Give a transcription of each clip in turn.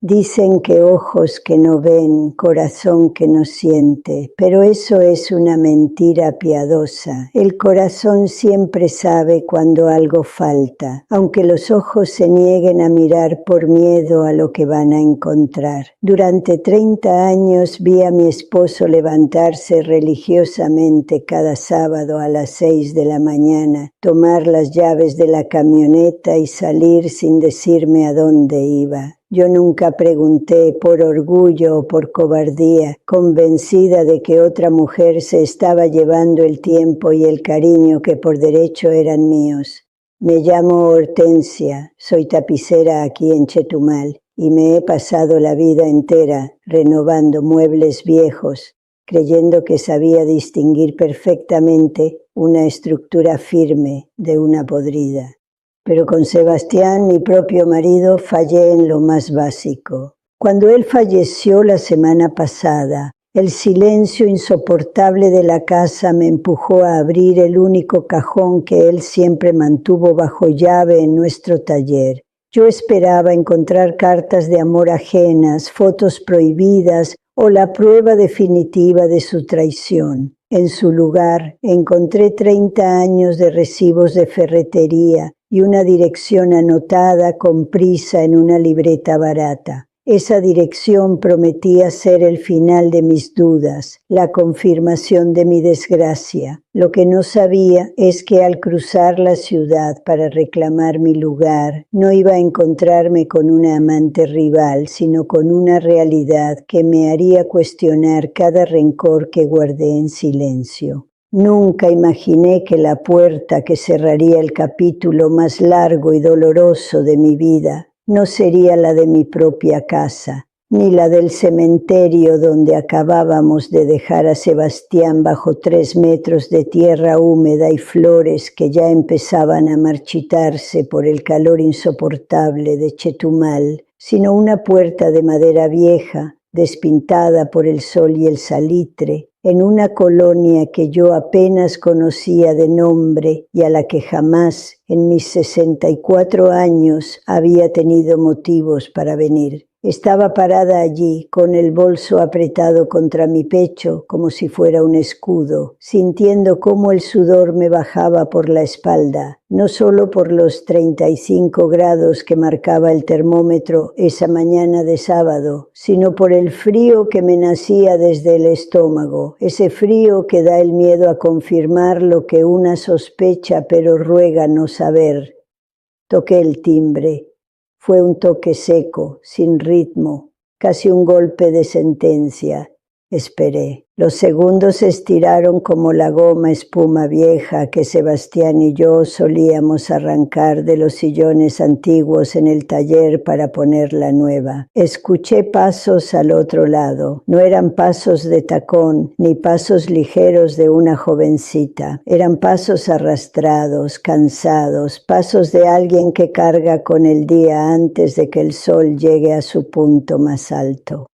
Dicen que ojos que no ven, corazón que no siente, pero eso es una mentira piadosa. El corazón siempre sabe cuando algo falta, aunque los ojos se nieguen a mirar por miedo a lo que van a encontrar. Durante 30 años vi a mi esposo levantarse religiosamente cada sábado a las 6 de la mañana, tomar las llaves de la camioneta y salir sin decirme a dónde iba. Yo nunca pregunté por orgullo o por cobardía, convencida de que otra mujer se estaba llevando el tiempo y el cariño que por derecho eran míos. Me llamo Hortensia, soy tapicera aquí en Chetumal y me he pasado la vida entera renovando muebles viejos, creyendo que sabía distinguir perfectamente una estructura firme de una podrida. Pero con Sebastián, mi propio marido, fallé en lo más básico. Cuando él falleció la semana pasada, el silencio insoportable de la casa me empujó a abrir el único cajón que él siempre mantuvo bajo llave en nuestro taller. Yo esperaba encontrar cartas de amor ajenas, fotos prohibidas o la prueba definitiva de su traición. En su lugar, encontré 30 años de recibos de ferretería y una dirección anotada con prisa en una libreta barata. Esa dirección prometía ser el final de mis dudas, la confirmación de mi desgracia. Lo que no sabía es que al cruzar la ciudad para reclamar mi lugar, no iba a encontrarme con una amante rival, sino con una realidad que me haría cuestionar cada rencor que guardé en silencio. Nunca imaginé que la puerta que cerraría el capítulo más largo y doloroso de mi vida no sería la de mi propia casa, ni la del cementerio donde acabábamos de dejar a Sebastián bajo 3 metros de tierra húmeda y flores que ya empezaban a marchitarse por el calor insoportable de Chetumal, sino una puerta de madera vieja, despintada por el sol y el salitre, en una colonia que yo apenas conocía de nombre y a la que jamás en mis 64 años había tenido motivos para venir. Estaba parada allí, con el bolso apretado contra mi pecho como si fuera un escudo, sintiendo cómo el sudor me bajaba por la espalda, no solo por los 35 grados que marcaba el termómetro esa mañana de sábado, sino por el frío que me nacía desde el estómago, ese frío que da el miedo a confirmar lo que una sospecha pero ruega no saber. Toqué el timbre. Fue un toque seco, sin ritmo, casi un golpe de sentencia. Esperé. Los segundos se estiraron como la goma espuma vieja que Sebastián y yo solíamos arrancar de los sillones antiguos en el taller para poner la nueva. Escuché pasos al otro lado. No eran pasos de tacón, ni pasos ligeros de una jovencita. Eran pasos arrastrados, cansados, pasos de alguien que carga con el día antes de que el sol llegue a su punto más alto.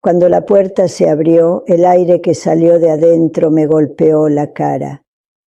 Cuando la puerta se abrió, el aire que salió de adentro me golpeó la cara.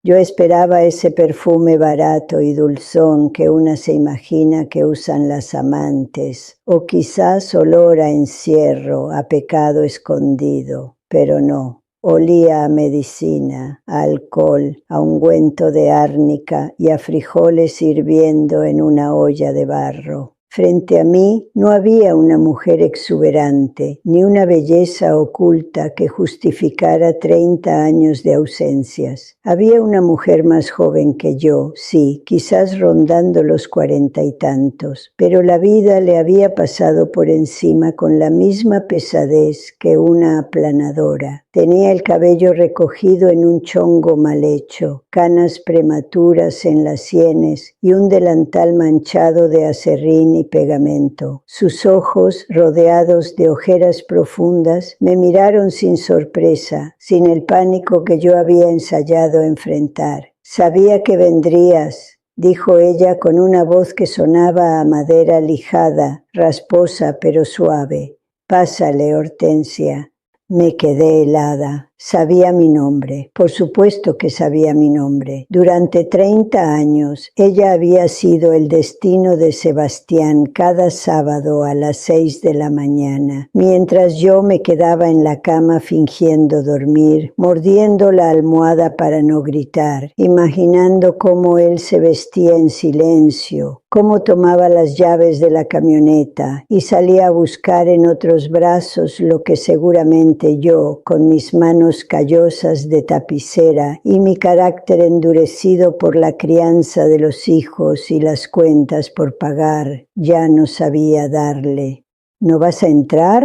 Yo esperaba ese perfume barato y dulzón que una se imagina que usan las amantes, o quizás olor a encierro, a pecado escondido, pero no. Olía a medicina, a alcohol, a ungüento de árnica y a frijoles hirviendo en una olla de barro. Frente a mí no había una mujer exuberante, ni una belleza oculta que justificara 30 años de ausencias. Había una mujer más joven que yo, sí, quizás rondando los 40 y tantos, pero la vida le había pasado por encima con la misma pesadez que una aplanadora. Tenía el cabello recogido en un chongo mal hecho, canas prematuras en las sienes y un delantal manchado de aserrín y pegamento. Sus ojos, rodeados de ojeras profundas, me miraron sin sorpresa, sin el pánico que yo había ensayado enfrentar. «Sabía que vendrías», dijo ella con una voz que sonaba a madera lijada, rasposa pero suave. «Pásale, Hortensia». Me quedé helada. Sabía mi nombre, por supuesto que sabía mi nombre. Durante 30 años ella había sido el destino de Sebastián cada sábado a las 6 de la mañana, mientras yo me quedaba en la cama fingiendo dormir, mordiendo la almohada para no gritar, imaginando cómo él se vestía en silencio, cómo tomaba las llaves de la camioneta y salía a buscar en otros brazos lo que seguramente yo, con mis manos callosas de tapicera y mi carácter endurecido por la crianza de los hijos y las cuentas por pagar, ya no sabía darle. ¿No vas a entrar?,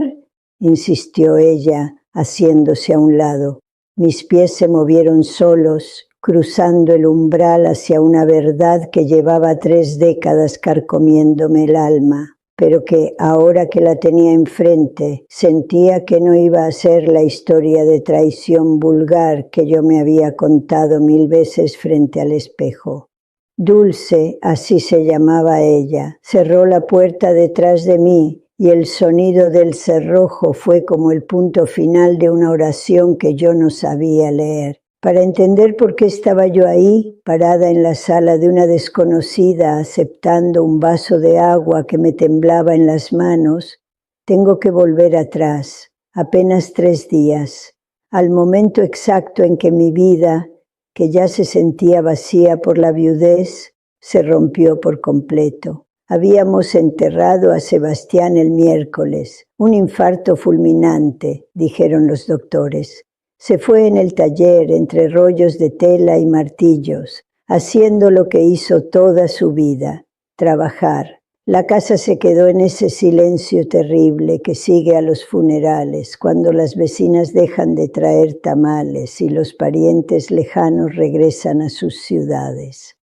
insistió ella, haciéndose a un lado. Mis pies se movieron solos, cruzando el umbral hacia una verdad que llevaba 3 décadas carcomiéndome el alma, pero que, ahora que la tenía enfrente, sentía que no iba a ser la historia de traición vulgar que yo me había contado 1000 veces frente al espejo. Dulce, así se llamaba ella, cerró la puerta detrás de mí, y el sonido del cerrojo fue como el punto final de una oración que yo no sabía leer. Para entender por qué estaba yo ahí, parada en la sala de una desconocida, aceptando un vaso de agua que me temblaba en las manos, tengo que volver atrás, apenas 3 días, al momento exacto en que mi vida, que ya se sentía vacía por la viudez, se rompió por completo. Habíamos enterrado a Sebastián el miércoles, un infarto fulminante, dijeron los doctores. Se fue en el taller entre rollos de tela y martillos, haciendo lo que hizo toda su vida, trabajar. La casa se quedó en ese silencio terrible que sigue a los funerales, cuando las vecinas dejan de traer tamales y los parientes lejanos regresan a sus ciudades.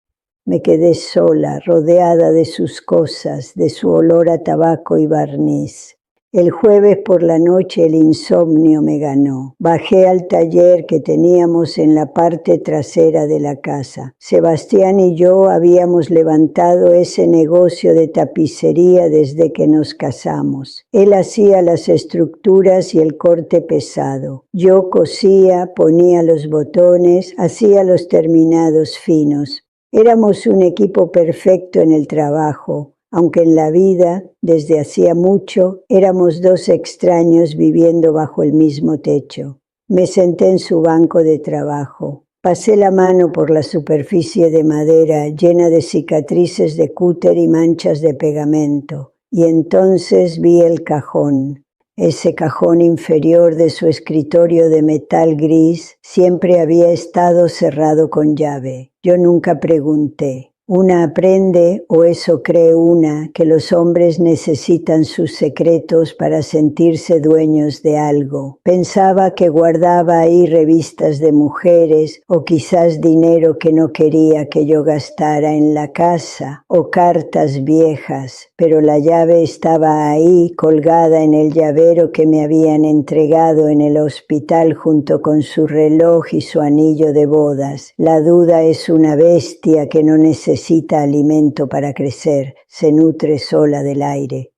Me quedé sola, rodeada de sus cosas, de su olor a tabaco y barniz. El jueves por la noche el insomnio me ganó. Bajé al taller que teníamos en la parte trasera de la casa. Sebastián y yo habíamos levantado ese negocio de tapicería desde que nos casamos. Él hacía las estructuras y el corte pesado. Yo cosía, ponía los botones, hacía los terminados finos. Éramos un equipo perfecto en el trabajo, aunque en la vida, desde hacía mucho, éramos 2 extraños viviendo bajo el mismo techo. Me senté en su banco de trabajo. Pasé la mano por la superficie de madera llena de cicatrices de cúter y manchas de pegamento, y entonces vi el cajón. Ese cajón inferior de su escritorio de metal gris siempre había estado cerrado con llave. Yo nunca pregunté. Una aprende, o eso cree una, que los hombres necesitan sus secretos para sentirse dueños de algo. Pensaba que guardaba ahí revistas de mujeres, o quizás dinero que no quería que yo gastara en la casa, o cartas viejas, pero la llave estaba ahí, colgada en el llavero que me habían entregado en el hospital junto con su reloj y su anillo de bodas. La duda es una bestia que no necesita alimento para crecer, se nutre sola del aire.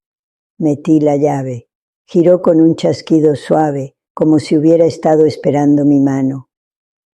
Metí la llave. Giró con un chasquido suave, como si hubiera estado esperando mi mano.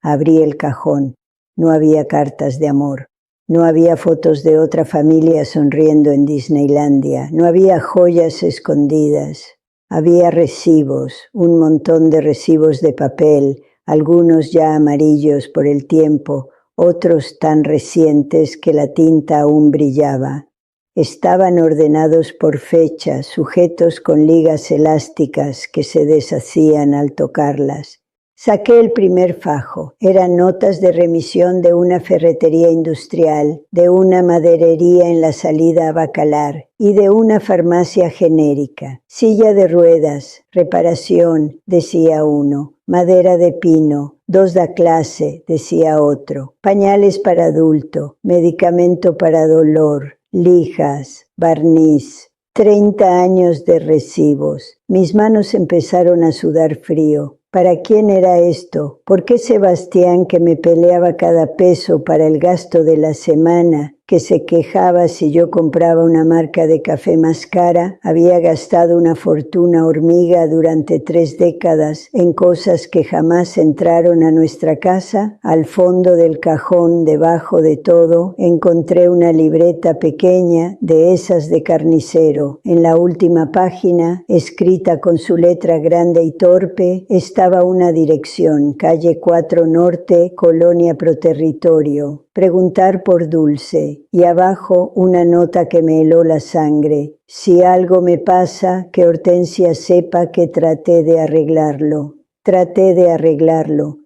Abrí el cajón. No había cartas de amor. No había fotos de otra familia sonriendo en Disneylandia. No había joyas escondidas. Había recibos, un montón de recibos de papel, algunos ya amarillos por el tiempo, otros tan recientes que la tinta aún brillaba. Estaban ordenados por fecha, sujetos con ligas elásticas que se deshacían al tocarlas. Saqué el primer fajo. Eran notas de remisión de una ferretería industrial, de una maderería en la salida a Bacalar y de una farmacia genérica. Silla de ruedas, reparación, decía uno. Madera de pino, 2 da clase, decía otro. Pañales para adulto, medicamento para dolor, lijas, barniz. 30 años de recibos. Mis manos empezaron a sudar frío. ¿Para quién era esto? ¿Por qué Sebastián, que me peleaba cada peso para el gasto de la semana, que se quejaba si yo compraba una marca de café más cara, había gastado una fortuna hormiga durante 3 décadas en cosas que jamás entraron a nuestra casa. Al fondo del cajón, debajo de todo, encontré una libreta pequeña de esas de carnicero. En la última página, escrita con su letra grande y torpe, estaba una dirección: calle 4 Norte, Colonia Proterritorio. Preguntar por Dulce, y abajo una nota que me heló la sangre: si algo me pasa, que Hortensia sepa que traté de arreglarlo. Traté de arreglarlo.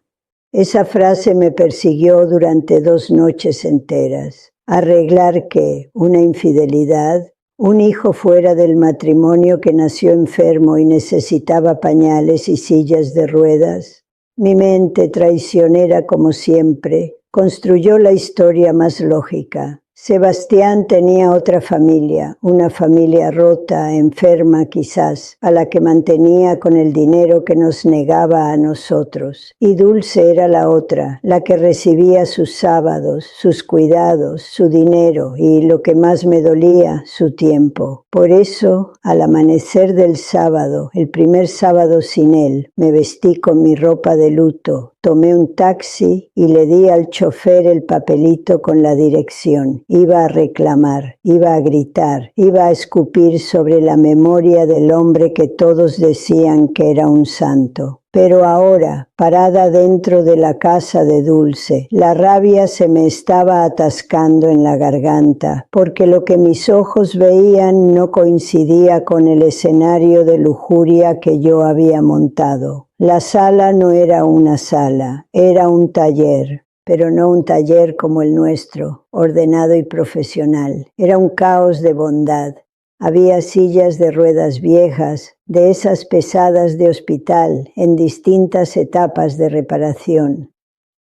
Esa frase me persiguió durante 2 noches enteras. ¿Arreglar qué? ¿Una infidelidad? ¿Un hijo fuera del matrimonio que nació enfermo y necesitaba pañales y sillas de ruedas? Mi mente, traicionera como siempre, construyó la historia más lógica. Sebastián tenía otra familia, una familia rota, enferma quizás, a la que mantenía con el dinero que nos negaba a nosotros. Y Dulce era la otra, la que recibía sus sábados, sus cuidados, su dinero y, lo que más me dolía, su tiempo. Por eso, al amanecer del sábado, el primer sábado sin él, me vestí con mi ropa de luto, tomé un taxi y le di al chofer el papelito con la dirección. Iba a reclamar, iba a gritar, iba a escupir sobre la memoria del hombre que todos decían que era un santo. Pero ahora, parada dentro de la casa de Dulce, la rabia se me estaba atascando en la garganta, porque lo que mis ojos veían no coincidía con el escenario de lujuria que yo había montado. La sala no era una sala, era un taller, pero no un taller como el nuestro, ordenado y profesional. Era un caos de bondad. Había sillas de ruedas viejas, de esas pesadas de hospital, en distintas etapas de reparación.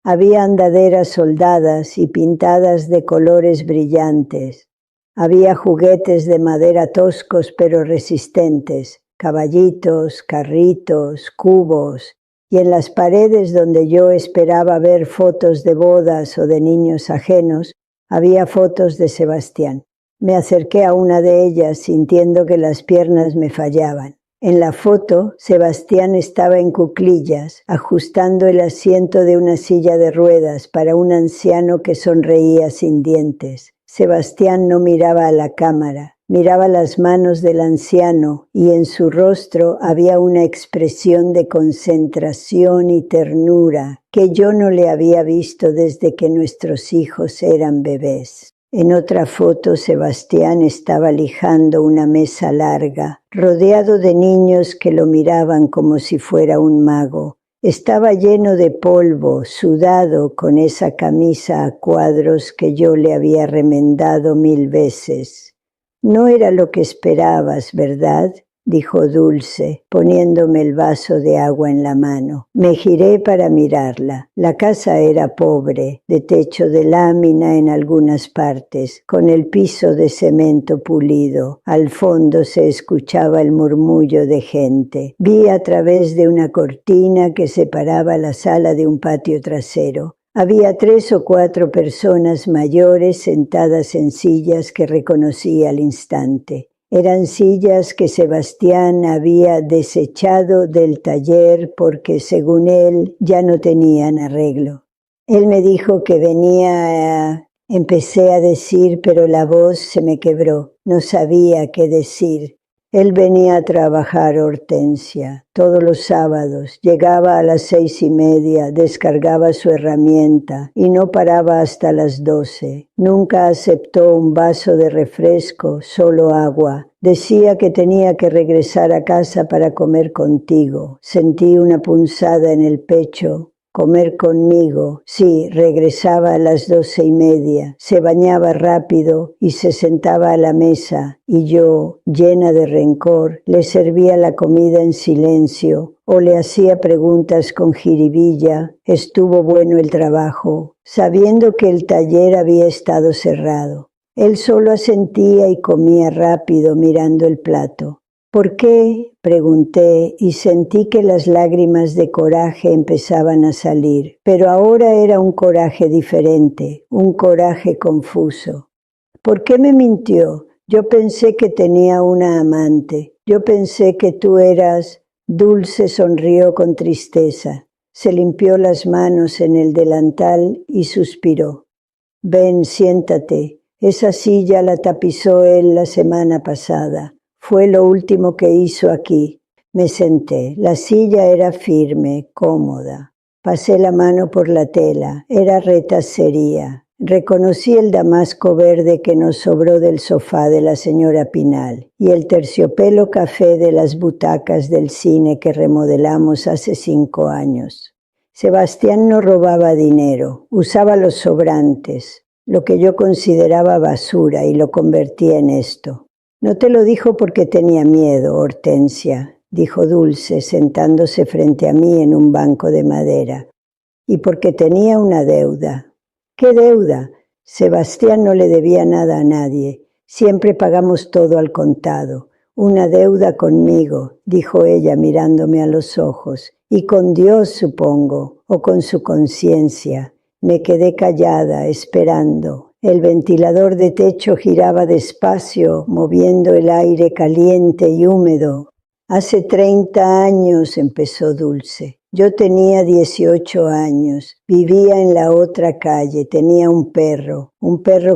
Había andaderas soldadas y pintadas de colores brillantes. Había juguetes de madera toscos pero resistentes, caballitos, carritos, cubos, y en las paredes donde yo esperaba ver fotos de bodas o de niños ajenos, había fotos de Sebastián. Me acerqué a una de ellas sintiendo que las piernas me fallaban. En la foto, Sebastián estaba en cuclillas, ajustando el asiento de una silla de ruedas para un anciano que sonreía sin dientes. Sebastián no miraba a la cámara, miraba las manos del anciano y en su rostro había una expresión de concentración y ternura que yo no le había visto desde que nuestros hijos eran bebés. En otra foto, Sebastián estaba lijando una mesa larga, rodeado de niños que lo miraban como si fuera un mago. Estaba lleno de polvo, sudado, con esa camisa a cuadros que yo le había remendado 1000 veces. No era lo que esperabas, ¿verdad?, dijo Dulce, poniéndome el vaso de agua en la mano. Me giré para mirarla. La casa era pobre, de techo de lámina en algunas partes, con el piso de cemento pulido. Al fondo se escuchaba el murmullo de gente. Vi a través de una cortina que separaba la sala de un patio trasero. Había 3 o 4 personas mayores sentadas en sillas que reconocí al instante. Eran sillas que Sebastián había desechado del taller porque, según él, ya no tenían arreglo. Él me dijo que venía. Empecé a decir, pero la voz se me quebró. No sabía qué decir. Él venía a trabajar, Hortensia, todos los sábados. Llegaba a las 6:30, descargaba su herramienta y no paraba hasta las 12. Nunca aceptó un vaso de refresco, solo agua. Decía que tenía que regresar a casa para comer contigo. Sentí una punzada en el pecho. Comer conmigo. Sí, regresaba a las 12:30, se bañaba rápido y se sentaba a la mesa, y yo, llena de rencor, le servía la comida en silencio o le hacía preguntas con jiribilla. Estuvo bueno el trabajo, sabiendo que el taller había estado cerrado. Él solo asentía y comía rápido mirando el plato. ¿Por qué?, pregunté, y sentí que las lágrimas de coraje empezaban a salir. Pero ahora era un coraje diferente, un coraje confuso. ¿Por qué me mintió? Yo pensé que tenía una amante. Yo pensé que tú eras... Dulce sonrió con tristeza. Se limpió las manos en el delantal y suspiró. Ven, siéntate. Esa silla la tapizó él la semana pasada. Fue lo último que hizo aquí. Me senté. La silla era firme, cómoda. Pasé la mano por la tela. Era retacería. Reconocí el damasco verde que nos sobró del sofá de la señora Pinal y el terciopelo café de las butacas del cine que remodelamos hace 5 años. Sebastián no robaba dinero, usaba los sobrantes, lo que yo consideraba basura, y lo convertía en esto. No te lo dijo porque tenía miedo, Hortensia, dijo Dulce, sentándose frente a mí en un banco de madera, y porque tenía una deuda. ¿Qué deuda? Sebastián no le debía nada a nadie. Siempre pagamos todo al contado. Una deuda conmigo, dijo ella mirándome a los ojos. Y con Dios, supongo, o con su conciencia. Me quedé callada, esperando. El ventilador de techo giraba despacio, moviendo el aire caliente y húmedo. Hace 30 años, empezó Dulce. Yo tenía 18 años, vivía en la otra calle, tenía un perro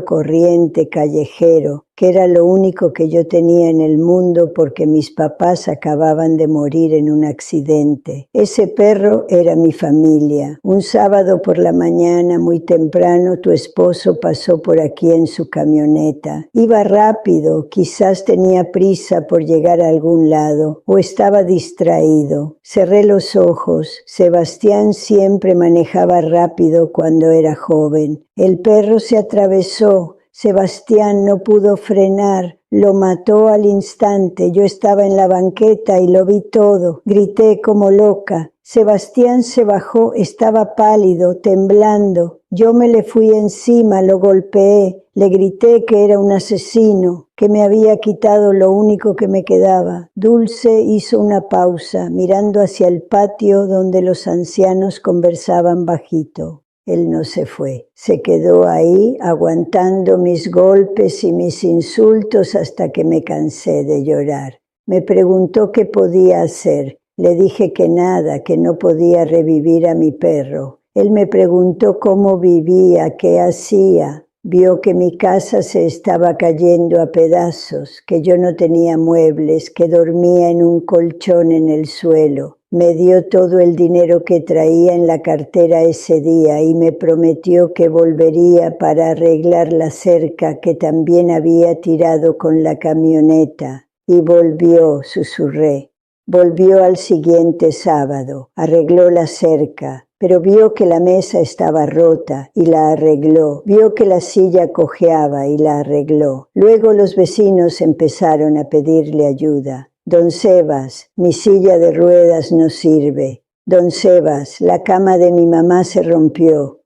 corriente, callejero, que era lo único que yo tenía en el mundo porque mis papás acababan de morir en un accidente. Ese perro era mi familia. Un sábado por la mañana, muy temprano, tu esposo pasó por aquí en su camioneta. Iba rápido, quizás tenía prisa por llegar a algún lado, o estaba distraído. Cerré los ojos. Sebastián siempre manejaba rápido cuando era joven. El perro se atravesó. Sebastián no pudo frenar, lo mató al instante. Yo estaba en la banqueta y lo vi todo. Grité como loca. Sebastián se bajó, estaba pálido, temblando. Yo me le fui encima, lo golpeé. Le grité que era un asesino, que me había quitado lo único que me quedaba. Dulce hizo una pausa, mirando hacia el patio donde los ancianos conversaban bajito. Él no se fue. Se quedó ahí aguantando mis golpes y mis insultos hasta que me cansé de llorar. Me preguntó qué podía hacer. Le dije que nada, que no podía revivir a mi perro. Él me preguntó cómo vivía, qué hacía. Vio que mi casa se estaba cayendo a pedazos, que yo no tenía muebles, que dormía en un colchón en el suelo. Me dio todo el dinero que traía en la cartera ese día y me prometió que volvería para arreglar la cerca que también había tirado con la camioneta. Y volvió, susurré. Volvió al siguiente sábado, arregló la cerca, pero vio que la mesa estaba rota y la arregló. Vio que la silla cojeaba y la arregló. Luego los vecinos empezaron a pedirle ayuda. Don Sebas, mi silla de ruedas no sirve. Don Sebas, la cama de mi mamá se rompió.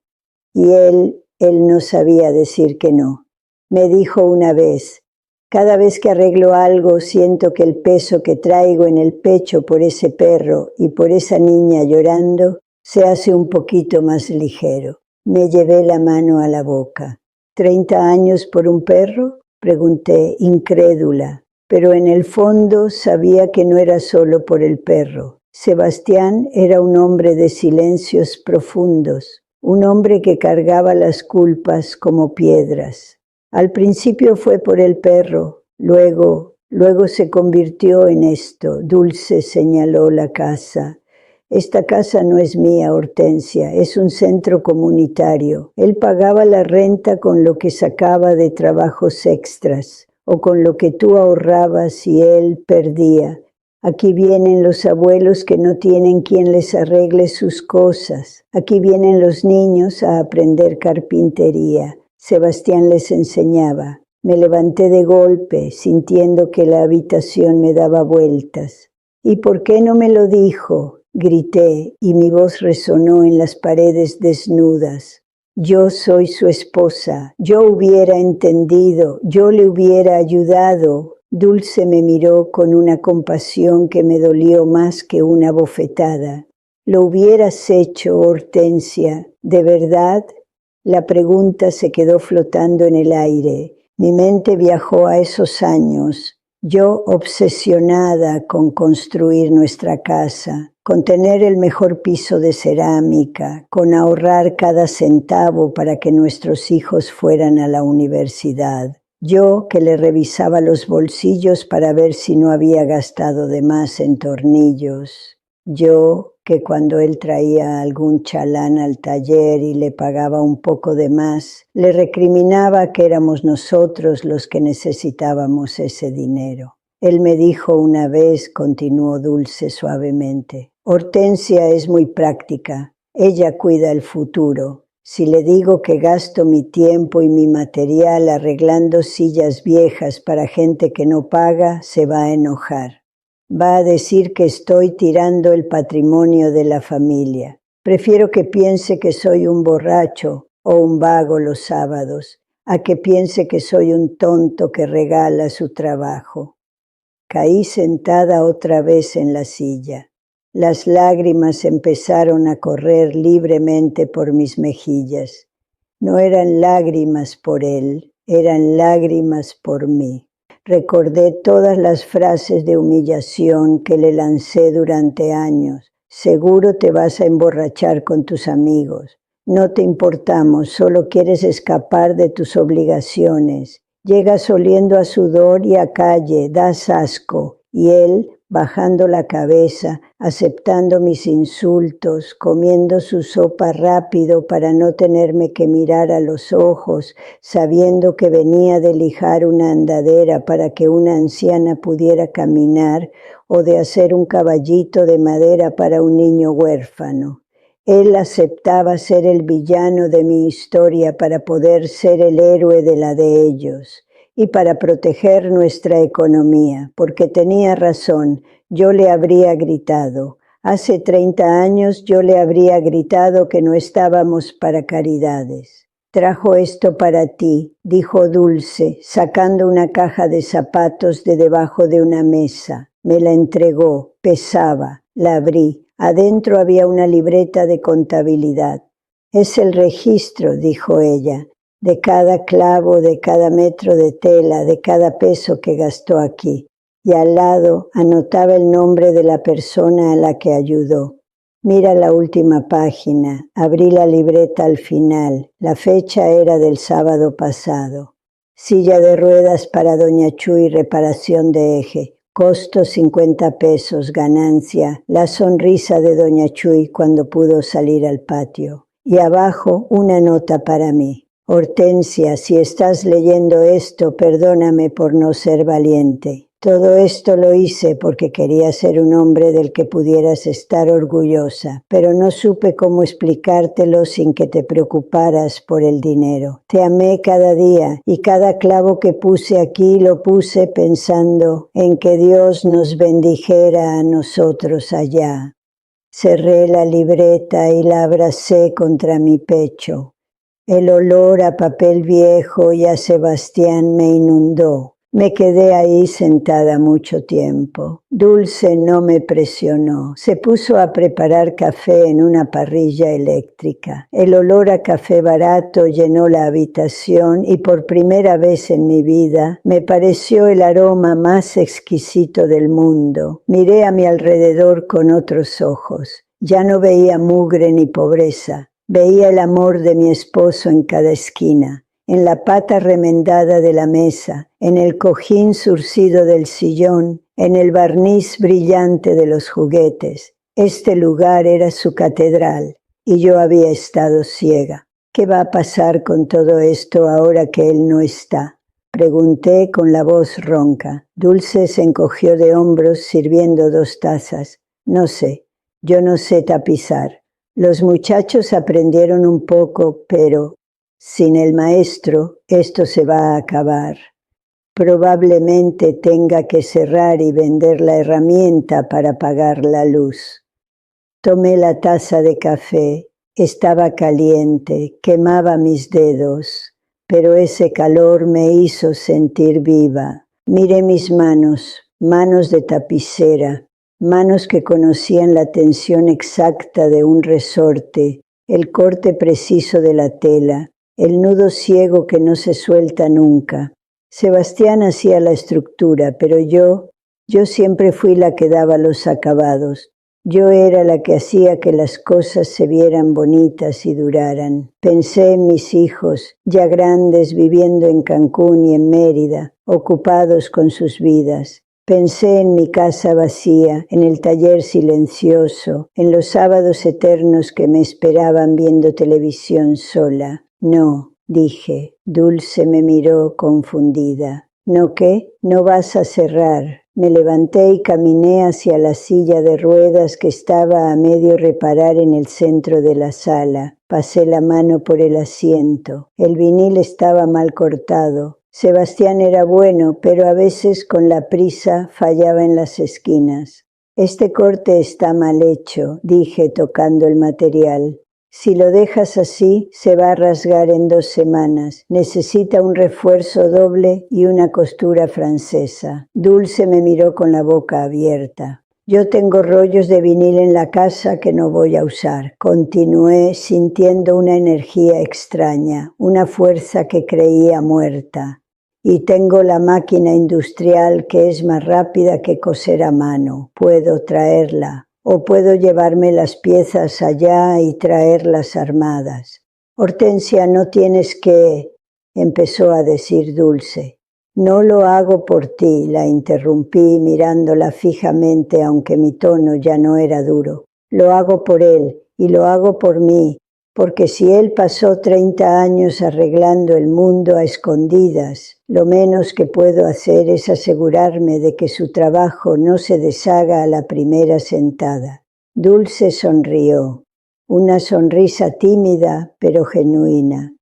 Y él no sabía decir que no. Me dijo una vez, cada vez que arreglo algo siento que el peso que traigo en el pecho por ese perro y por esa niña llorando se hace un poquito más ligero. Me llevé la mano a la boca. ¿30 años por un perro? Pregunté, incrédula. Pero en el fondo sabía que no era solo por el perro. Sebastián era un hombre de silencios profundos, un hombre que cargaba las culpas como piedras. Al principio fue por el perro, luego se convirtió en esto. Dulce señaló la casa. Esta casa no es mía, Hortensia, es un centro comunitario. Él pagaba la renta con lo que sacaba de trabajos extras, o con lo que tú ahorrabas y él perdía. Aquí vienen los abuelos que no tienen quien les arregle sus cosas. Aquí vienen los niños a aprender carpintería. Sebastián les enseñaba. Me levanté de golpe, sintiendo que la habitación me daba vueltas. ¿Y por qué no me lo dijo? Grité, y mi voz resonó en las paredes desnudas. Yo soy su esposa, yo hubiera entendido, yo le hubiera ayudado. Dulce me miró con una compasión que me dolió más que una bofetada. ¿Lo hubieras hecho, Hortensia? ¿De verdad? La pregunta se quedó flotando en el aire. Mi mente viajó a esos años, yo obsesionada con construir nuestra casa, con tener el mejor piso de cerámica, con ahorrar cada centavo para que nuestros hijos fueran a la universidad. Yo que le revisaba los bolsillos para ver si no había gastado de más en tornillos. Yo que cuando él traía algún chalán al taller y le pagaba un poco de más, le recriminaba que éramos nosotros los que necesitábamos ese dinero. Él me dijo una vez, continuó Dulce suavemente, Hortensia es muy práctica, ella cuida el futuro. Si le digo que gasto mi tiempo y mi material arreglando sillas viejas para gente que no paga, se va a enojar. Va a decir que estoy tirando el patrimonio de la familia. Prefiero que piense que soy un borracho o un vago los sábados, a que piense que soy un tonto que regala su trabajo. Caí sentada otra vez en la silla. Las lágrimas empezaron a correr libremente por mis mejillas. No eran lágrimas por él, eran lágrimas por mí. Recordé todas las frases de humillación que le lancé durante años. Seguro te vas a emborrachar con tus amigos. No te importamos, solo quieres escapar de tus obligaciones. Llegas oliendo a sudor y a calle, das asco. Y él, bajando la cabeza, aceptando mis insultos, comiendo su sopa rápido para no tenerme que mirar a los ojos, sabiendo que venía de lijar una andadera para que una anciana pudiera caminar o de hacer un caballito de madera para un niño huérfano. Él aceptaba ser el villano de mi historia para poder ser el héroe de la de ellos. Y para proteger nuestra economía, porque tenía razón, yo le habría gritado. Hace 30 años yo le habría gritado que no estábamos para caridades. Trajo esto para ti, dijo Dulce, sacando una caja de zapatos de debajo de una mesa. Me la entregó, pesaba, la abrí. Adentro había una libreta de contabilidad. Es el registro, dijo ella, de cada clavo, de cada metro de tela, de cada peso que gastó aquí. Y al lado anotaba el nombre de la persona a la que ayudó. Mira la última página. Abrí la libreta al final. La fecha era del sábado pasado. Silla de ruedas para Doña Chuy, reparación de eje. Costo 50 pesos, ganancia. La sonrisa de Doña Chuy cuando pudo salir al patio. Y abajo una nota para mí. Hortensia, si estás leyendo esto, perdóname por no ser valiente. Todo esto lo hice porque quería ser un hombre del que pudieras estar orgullosa, pero no supe cómo explicártelo sin que te preocuparas por el dinero. Te amé cada día y cada clavo que puse aquí lo puse pensando en que Dios nos bendijera a nosotros allá. Cerré la libreta y la abracé contra mi pecho. El olor a papel viejo y a Sebastián me inundó. Me quedé ahí sentada mucho tiempo. Dulce no me presionó. Se puso a preparar café en una parrilla eléctrica. El olor a café barato llenó la habitación y por primera vez en mi vida me pareció el aroma más exquisito del mundo. Miré a mi alrededor con otros ojos. Ya no veía mugre ni pobreza. Veía el amor de mi esposo en cada esquina, en la pata remendada de la mesa, en el cojín surcido del sillón, en el barniz brillante de los juguetes. Este lugar era su catedral y yo había estado ciega. ¿Qué va a pasar con todo esto ahora que él no está? Pregunté con la voz ronca. Dulce se encogió de hombros sirviendo 2 tazas. No sé, yo no sé tapizar. Los muchachos aprendieron un poco, pero sin el maestro esto se va a acabar. Probablemente tenga que cerrar y vender la herramienta para pagar la luz. Tomé la taza de café. Estaba caliente, quemaba mis dedos, pero ese calor me hizo sentir viva. Miré mis manos, manos de tapicera. Manos que conocían la tensión exacta de un resorte, el corte preciso de la tela, el nudo ciego que no se suelta nunca. Sebastián hacía la estructura, pero yo siempre fui la que daba los acabados. Yo era la que hacía que las cosas se vieran bonitas y duraran. Pensé en mis hijos, ya grandes, viviendo en Cancún y en Mérida, ocupados con sus vidas. Pensé en mi casa vacía, en el taller silencioso, en los sábados eternos que me esperaban viendo televisión sola. No, dije. Dulce me miró confundida. ¿No qué? ¿No vas a cerrar? Me levanté y caminé hacia la silla de ruedas que estaba a medio reparar en el centro de la sala. Pasé la mano por el asiento. El vinil estaba mal cortado. Sebastián era bueno, pero a veces con la prisa fallaba en las esquinas. Este corte está mal hecho, dije tocando el material. Si lo dejas así, se va a rasgar en 2 semanas. Necesita un refuerzo doble y una costura francesa. Dulce me miró con la boca abierta. Yo tengo rollos de vinil en la casa que no voy a usar. Continué sintiendo una energía extraña, una fuerza que creía muerta. Y tengo la máquina industrial que es más rápida que coser a mano. Puedo traerla. O puedo llevarme las piezas allá y traerlas armadas. Hortensia, no tienes que, empezó a decir Dulce. No lo hago por ti, la interrumpí mirándola fijamente, aunque mi tono ya no era duro. Lo hago por él y lo hago por mí, porque si él pasó 30 años arreglando el mundo a escondidas, lo menos que puedo hacer es asegurarme de que su trabajo no se deshaga a la primera sentada. Dulce sonrió, una sonrisa tímida pero genuina.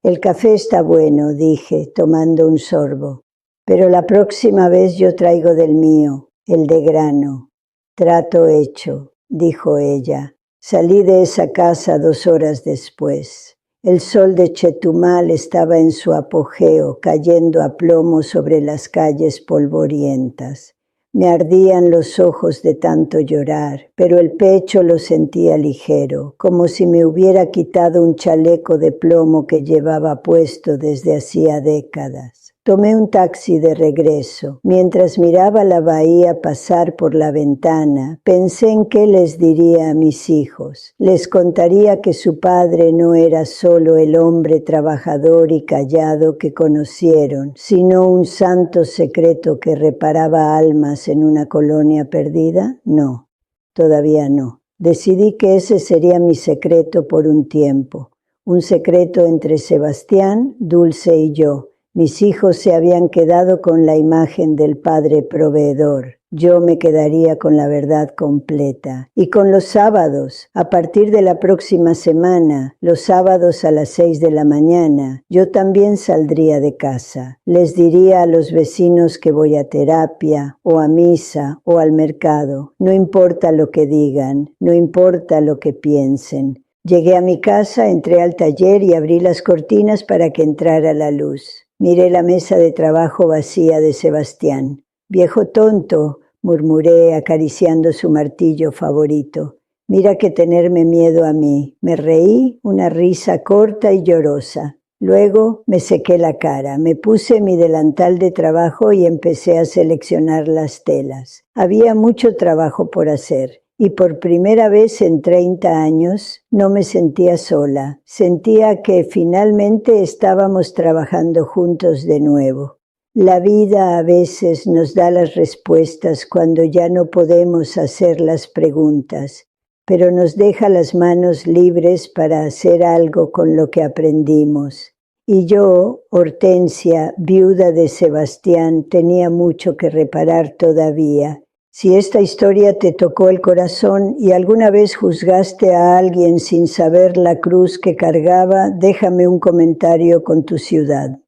El café está bueno, dije, tomando un sorbo, pero la próxima vez yo traigo del mío, el de grano. Trato hecho, dijo ella. Salí de esa casa 2 horas después. El sol de Chetumal estaba en su apogeo, cayendo a plomo sobre las calles polvorientas. Me ardían los ojos de tanto llorar, pero el pecho lo sentía ligero, como si me hubiera quitado un chaleco de plomo que llevaba puesto desde hacía décadas. Tomé un taxi de regreso. Mientras miraba la bahía pasar por la ventana, pensé en qué les diría a mis hijos. Les contaría que su padre no era solo el hombre trabajador y callado que conocieron, sino un santo secreto que reparaba almas en una colonia perdida. No, todavía no. Decidí que ese sería mi secreto por un tiempo. Un secreto entre Sebastián, Dulce y yo. Mis hijos se habían quedado con la imagen del padre proveedor. Yo me quedaría con la verdad completa. Y con los sábados, a partir de la próxima semana, los sábados a las 6 de la mañana, yo también saldría de casa. Les diría a los vecinos que voy a terapia, o a misa, o al mercado. No importa lo que digan, no importa lo que piensen. Llegué a mi casa, entré al taller y abrí las cortinas para que entrara la luz. Miré la mesa de trabajo vacía de Sebastián. Viejo tonto, murmuré acariciando su martillo favorito. Mira que tenerme miedo a mí. Me reí, una risa corta y llorosa. Luego me sequé la cara, me puse mi delantal de trabajo y empecé a seleccionar las telas. Había mucho trabajo por hacer. Y por primera vez en 30 años no me sentía sola. Sentía que finalmente estábamos trabajando juntos de nuevo. La vida a veces nos da las respuestas cuando ya no podemos hacer las preguntas, pero nos deja las manos libres para hacer algo con lo que aprendimos. Y yo, Hortensia, viuda de Sebastián, tenía mucho que reparar todavía. Si esta historia te tocó el corazón y alguna vez juzgaste a alguien sin saber la cruz que cargaba, déjame un comentario con tu ciudad.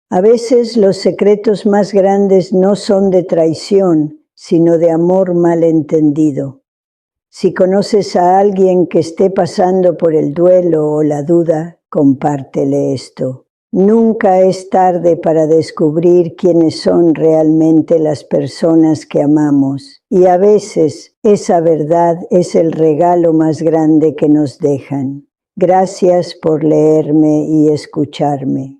A veces los secretos más grandes no son de traición, sino de amor malentendido. Si conoces a alguien que esté pasando por el duelo o la duda, compártele esto. Nunca es tarde para descubrir quiénes son realmente las personas que amamos, y a veces esa verdad es el regalo más grande que nos dejan. Gracias por leerme y escucharme.